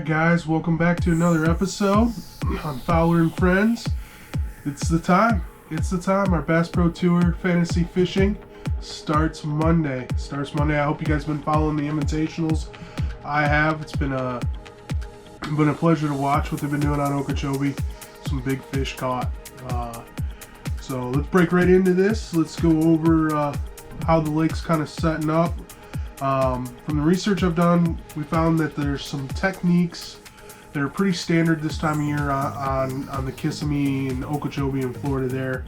guys, welcome back to another episode on Fowler and Friends. It's the time. Our Bass Pro Tour Fantasy Fishing starts Monday. I hope you guys have been following the invitationals. I have. It's been a pleasure to watch what they've been doing on Okeechobee. Some big fish caught. So let's break right into this. Let's go over how the lake's kind of setting up. From the research I've done, we found that there's some techniques that are pretty standard this time of year on the Kissimmee and Okeechobee in Florida there.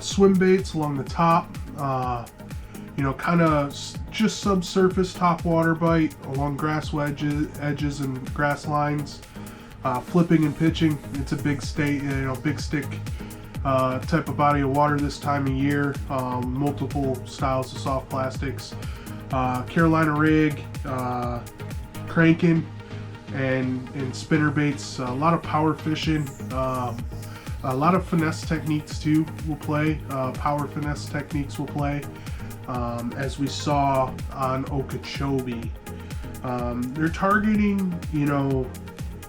Swim baits along the top, kind of just subsurface top water bite along grass edges and grass lines. Flipping and pitching, it's a big stick type of body of water this time of year. Multiple styles of soft plastics. Carolina rig, cranking, and spinner baits. A lot of power fishing. A lot of finesse techniques too will play. Power finesse techniques will play, as we saw on Okeechobee. They're targeting,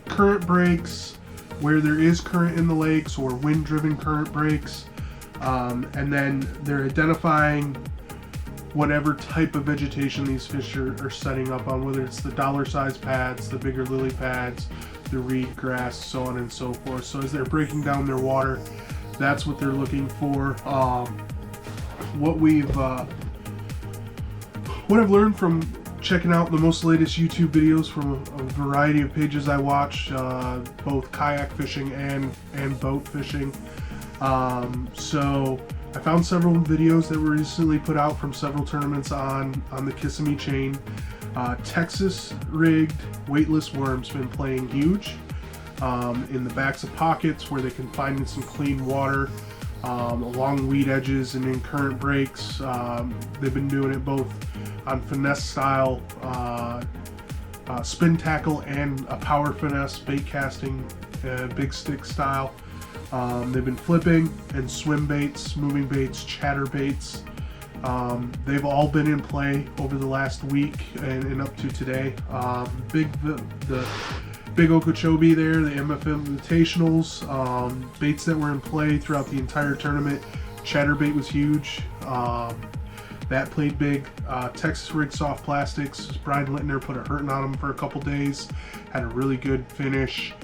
current breaks where there is current in the lakes or wind-driven current breaks, and then they're identifying whatever type of vegetation these fish are setting up on, whether it's the dollar size pads, the bigger lily pads, the reed grass, so on and so forth. So as they're breaking down their water, that's what they're looking for. What I've learned from checking out the most latest YouTube videos from a variety of pages I watch, both kayak fishing and boat fishing. So I found several videos that were recently put out from several tournaments on the Kissimmee chain. Texas rigged weightless worms been playing huge in the backs of pockets where they can find some clean water along weed edges and in current breaks. They've been doing it both on finesse style spin tackle and a power finesse bait casting big stick style. They've been flipping and swim baits, moving baits, chatter baits. They've all been in play over the last week and up to today. The big Okeechobee there, the MFM Invitationals, baits that were in play throughout the entire tournament. Chatterbait was huge. That played big. Texas Rig Soft Plastics, Brian Littner put a hurting on them for a couple days. Had a really good finish.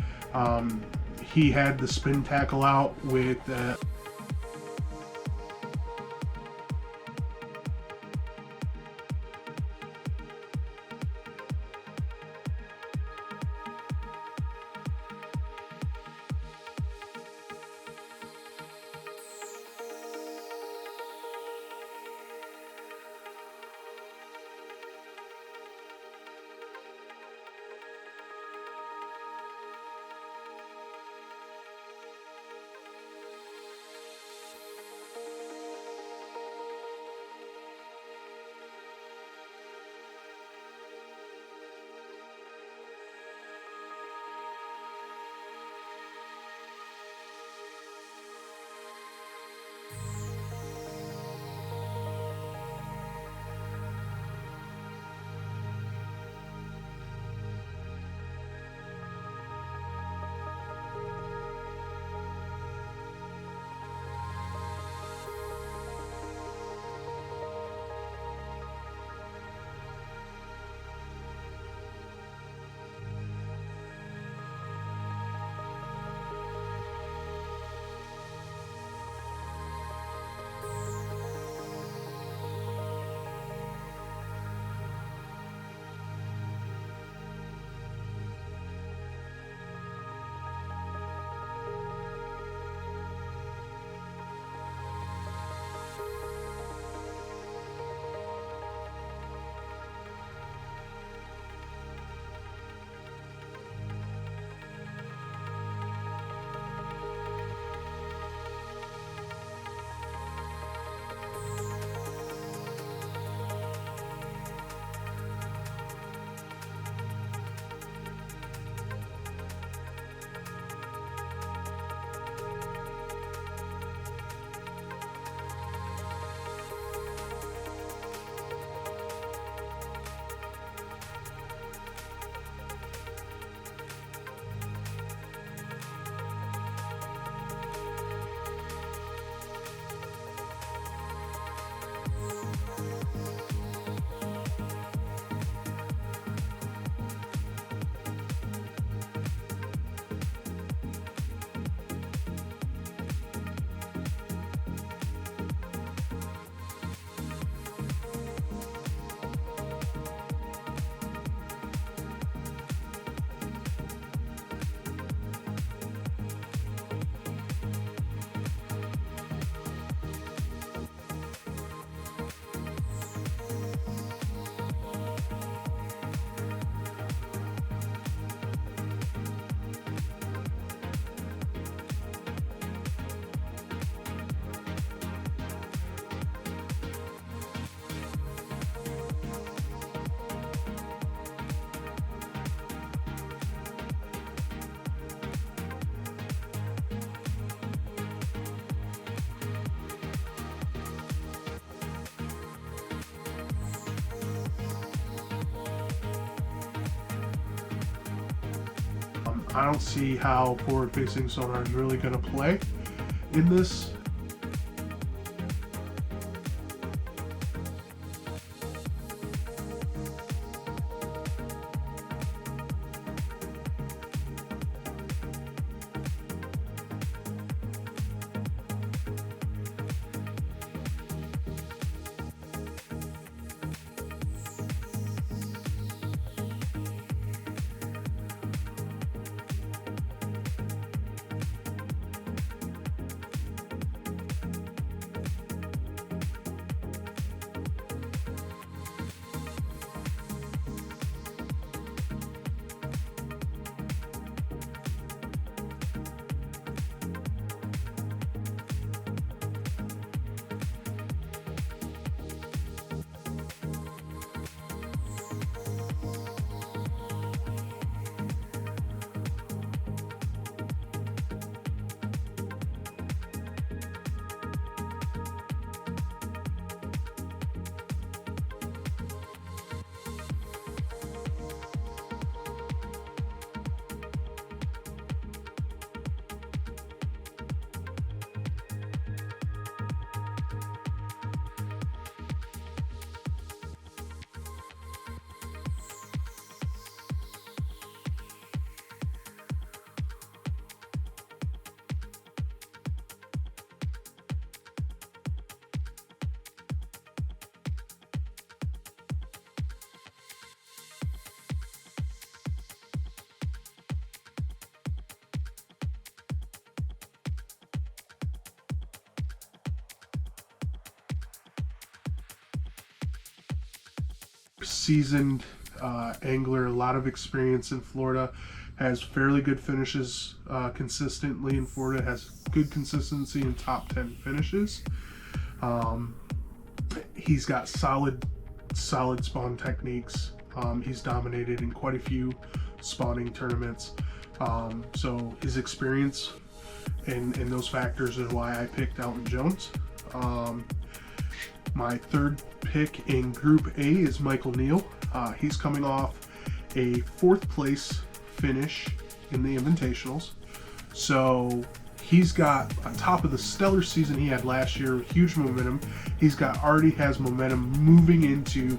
He had the spin tackle out with I don't see how forward-facing sonar is really going to play in this. Seasoned angler, a lot of experience in Florida, has fairly good finishes consistently in Florida, has good consistency in top 10 finishes. He's got solid spawn techniques. He's dominated in quite a few spawning tournaments. So his experience and those factors is why I picked Elton Jones. My third pick in Group A is Michael Neal. He's coming off a 4th place finish in the Invitationals. So he's got, on top of the stellar season he had last year, huge momentum. Already has momentum moving into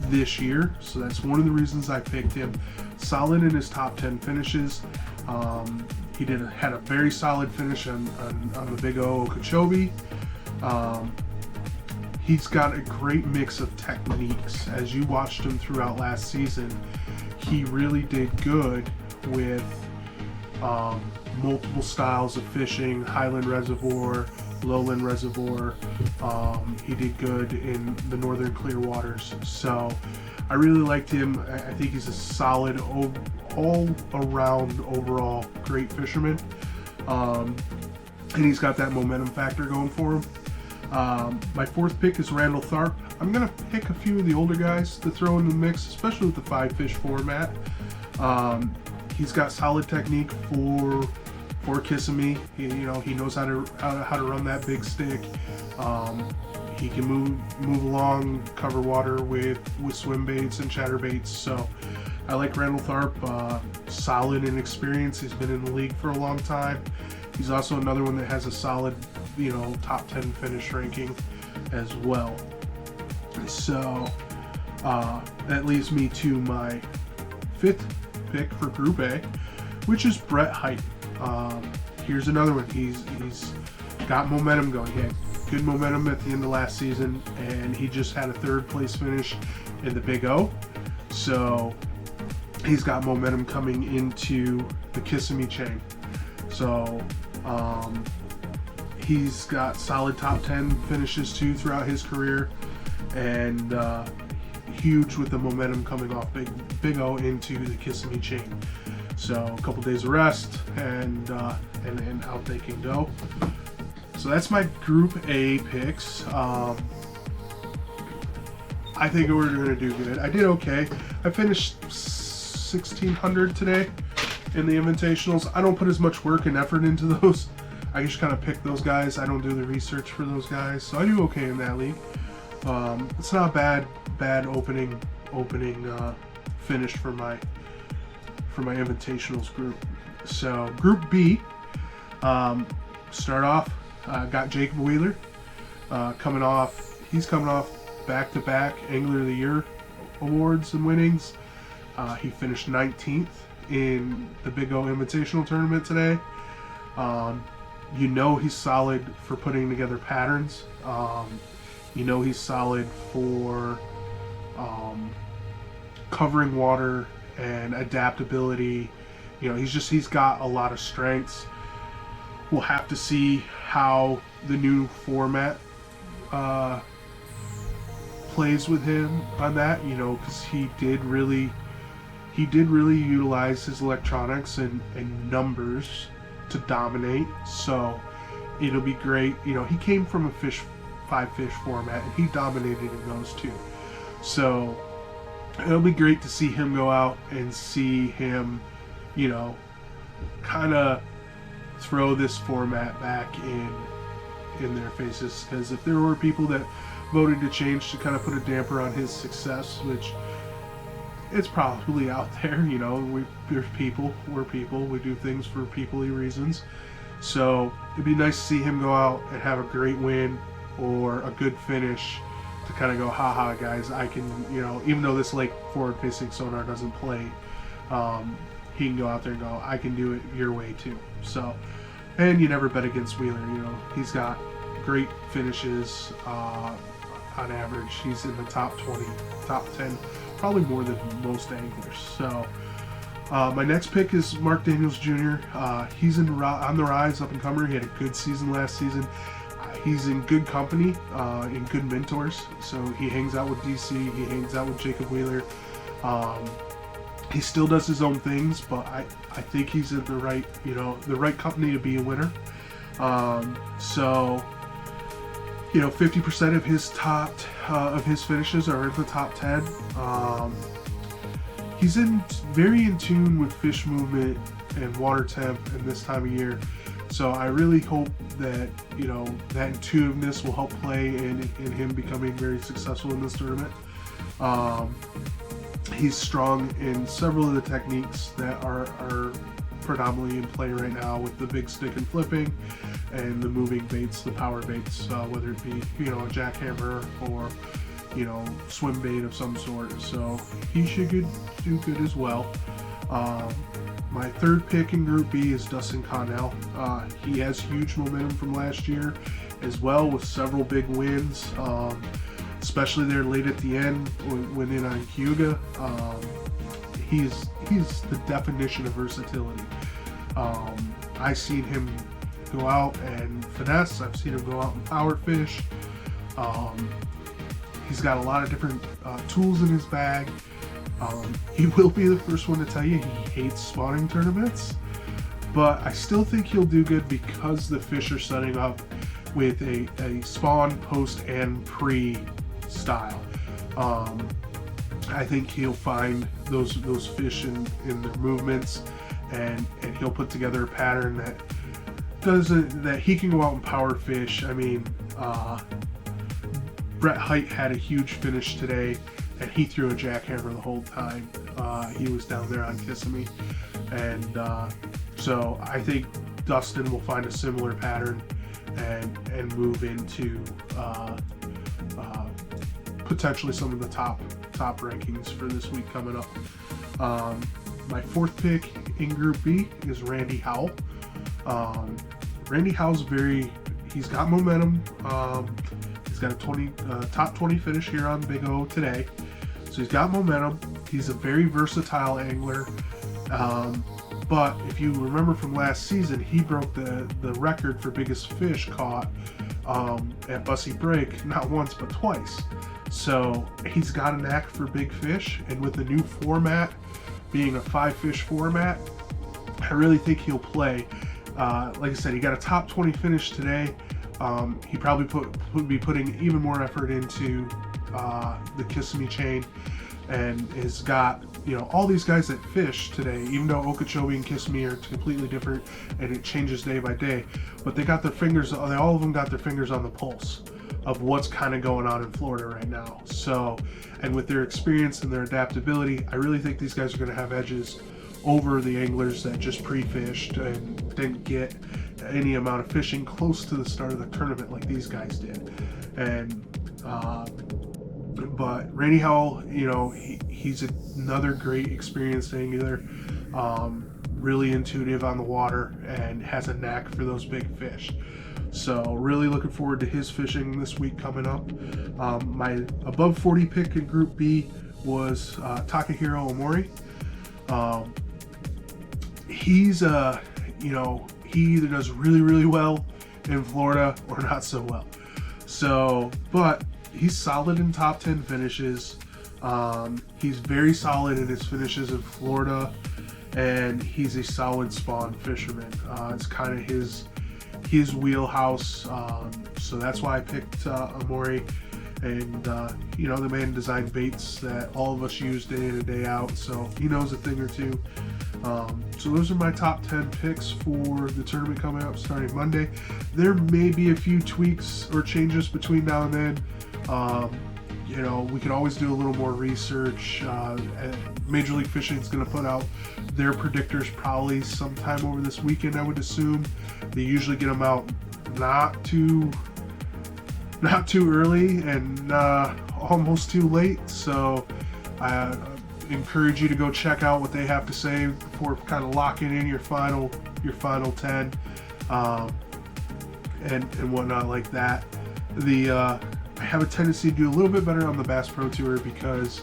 this year. So that's one of the reasons I picked him. Solid in his top 10 finishes. He had a very solid finish on the Big O Okeechobee. He's got a great mix of techniques. As you watched him throughout last season, he really did good with multiple styles of fishing, highland reservoir, lowland reservoir. He did good in the northern clear waters. So I really liked him. I think he's a solid, all-around, overall great fisherman. And he's got that momentum factor going for him. My 4th pick is Randall Tharp. I'm going to pick a few of the older guys to throw in the mix, especially with the 5-fish format. He's got solid technique for Kissimmee. He knows how to run that big stick. He can move along, cover water with swim baits and chatter baits. So I like Randall Tharp. Solid in experience. He's been in the league for a long time. He's also another one that has a solid, top 10 finish ranking as well. So that leaves me to my 5th pick for Group A, which is Brett Height. Here's another one. He's got momentum going. He had good momentum at the end of last season, and he just had a 3rd place finish in the Big O. So he's got momentum coming into the Kissimmee chain. So he's got solid top 10 finishes too throughout his career, and huge with the momentum coming off Big O into the Kissimmee chain. So a couple days of rest and out they can go. So that's my Group A picks. I think we're going to do good. I did okay. I finished 1,600 today in the Invitationals. I don't put as much work and effort into those. I just kind of pick those guys. I don't do the research for those guys, so I do okay in that league. It's not bad opening finish for my Invitationals group. So Group B, start off, got Jacob Wheeler he's coming off back-to-back Angler of the Year awards and winnings. He finished 19th in the Big O Invitational Tournament today. You know he's solid for putting together patterns. You know he's solid for covering water and adaptability. You know, he's got a lot of strengths. We'll have to see how the new format plays with him on that, you know, because he did really utilize his electronics and numbers to dominate. So it'll be great. You know, he came from a five fish format and he dominated in those too. So it'll be great to see him go out and see him, you know, kind of throw this format back in their faces. Because if there were people that voted to change to kind of put a damper on his success, which it's probably out there, you know, we're people, we do things for people-y reasons. So it'd be nice to see him go out and have a great win or a good finish to kind of go, haha guys, I can, you know, even though this lake forward-facing sonar doesn't play, he can go out there and go, I can do it your way too. So, and you never bet against Wheeler, you know, he's got great finishes. On average, he's in the top 20, top 10, probably more than most anglers. So my next pick is Mark Daniels Jr. He's on the rise, up and comer. He had a good season last season. He's in good company, in good mentors. So he hangs out with DC, he hangs out with Jacob Wheeler. He still does his own things, but I think he's in the right company to be a winner. So, you know, 50% of his finishes are in the top 10. He's very in tune with fish movement and water temp in this time of year. So I really hope that, you know, that intuitiveness will help play in him becoming very successful in this tournament. He's strong in several of the techniques that are predominantly in play right now, with the big stick and flipping and the moving baits, the power baits, whether it be, you know, a jackhammer or, you know, swim bait of some sort. So he should do good as well. My third pick in Group B is Dustin Connell. He has huge momentum from last year as well, with several big wins, especially there late at the end winning on Hyuga. He's the definition of versatility. I've seen him go out and finesse. I've seen him go out and power fish. He's got a lot of different tools in his bag. He will be the first one to tell you he hates spawning tournaments, but I still think he'll do good because the fish are setting up with a spawn, post, and pre style. I think he'll find those fish in their movements, and he'll put together a pattern that he can go out and power fish. I mean, Brett Height had a huge finish today, and he threw a jackhammer the whole time. He was down there on Kissimmee, and so I think Dustin will find a similar pattern and move into potentially some of the top rankings for this week coming up. My fourth pick in Group B is Randy Howell. Randy Howell's he's got momentum. He's got a top 20 finish here on Big O today. So he's got momentum. He's a very versatile angler. But if you remember from last season, he broke the record for biggest fish caught at Bussy Break, not once but twice. So he's got a knack for big fish, and with the new format being a 5-fish format, I really think he'll play. Like I said, he got a top 20 finish today. He probably would be putting even more effort into the Kissimmee chain, and has got, you know, all these guys that fish today, even though Okeechobee and Kissimmee are completely different and it changes day by day, but they got their fingers, all of them got their fingers on the pulse of what's kind of going on in Florida right now. So, and with their experience and their adaptability, I really think these guys are going to have edges over the anglers that just pre-fished and didn't get any amount of fishing close to the start of the tournament like these guys did. And but Randy Howell, you know, he's another great experienced angler, really intuitive on the water and has a knack for those big fish. So really looking forward to his fishing this week coming up. My above 40 pick in Group B was Takahiro Omori. He's you know, he either does really, really well in Florida or not so well. So, but he's solid in top 10 finishes. He's very solid in his finishes in Florida, and he's a solid spawn fisherman. It's kind of his wheelhouse. So that's why I picked Omori. And you know, the man designed baits that all of us use day in and day out, so he knows a thing or two. So those are my top 10 picks for the tournament coming up starting Monday. There may be a few tweaks or changes between now and then. You know, we can always do a little more research. Major League Fishing is going to put out their predictors probably sometime over this weekend, I would assume. They usually get them out not too early and almost too late, so I encourage you to go check out what they have to say before kind of locking in your final 10 and whatnot like that. I have a tendency to do a little bit better on the Bass Pro Tour because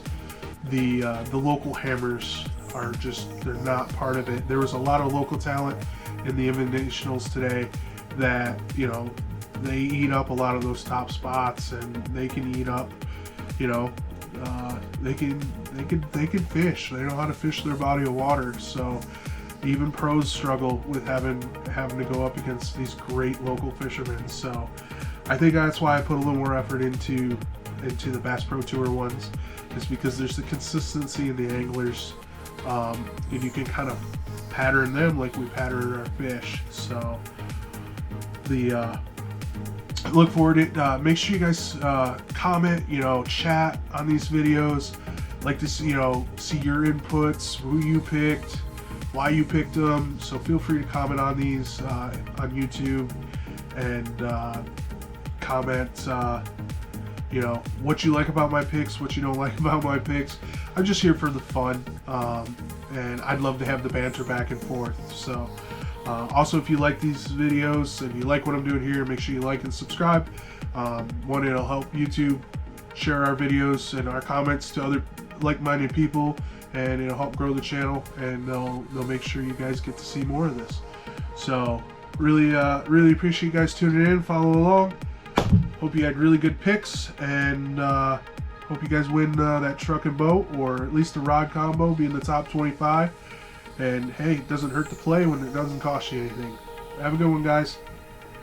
the local hammers are they're not part of it. There was a lot of local talent in the Invitationals today that, you know, they eat up a lot of those top spots, and they can eat up, you know, they can fish. They know how to fish their body of water. So even pros struggle with having to go up against these great local fishermen. So I think that's why I put a little more effort into the Bass Pro Tour ones, is because there's the consistency in the anglers, and you can kind of pattern them like we pattern our fish. So look forward to it. Make sure you guys comment, you know, chat on these videos. Like to see, you know, see your inputs, who you picked, why you picked them. So feel free to comment on these on YouTube, and comment, you know, what you like about my picks, what you don't like about my picks. I'm just here for the fun, and I'd love to have the banter back and forth. So also, if you like these videos and you like what I'm doing here, make sure you like and subscribe. One, it'll help YouTube share our videos and our comments to other like-minded people, and it'll help grow the channel, and they'll make sure you guys get to see more of this. So really appreciate you guys tuning in, following along. Hope you had really good picks, and hope you guys win that truck and boat, or at least the rod combo, be in the top 25. And hey, it doesn't hurt to play when it doesn't cost you anything. Have a good one, guys.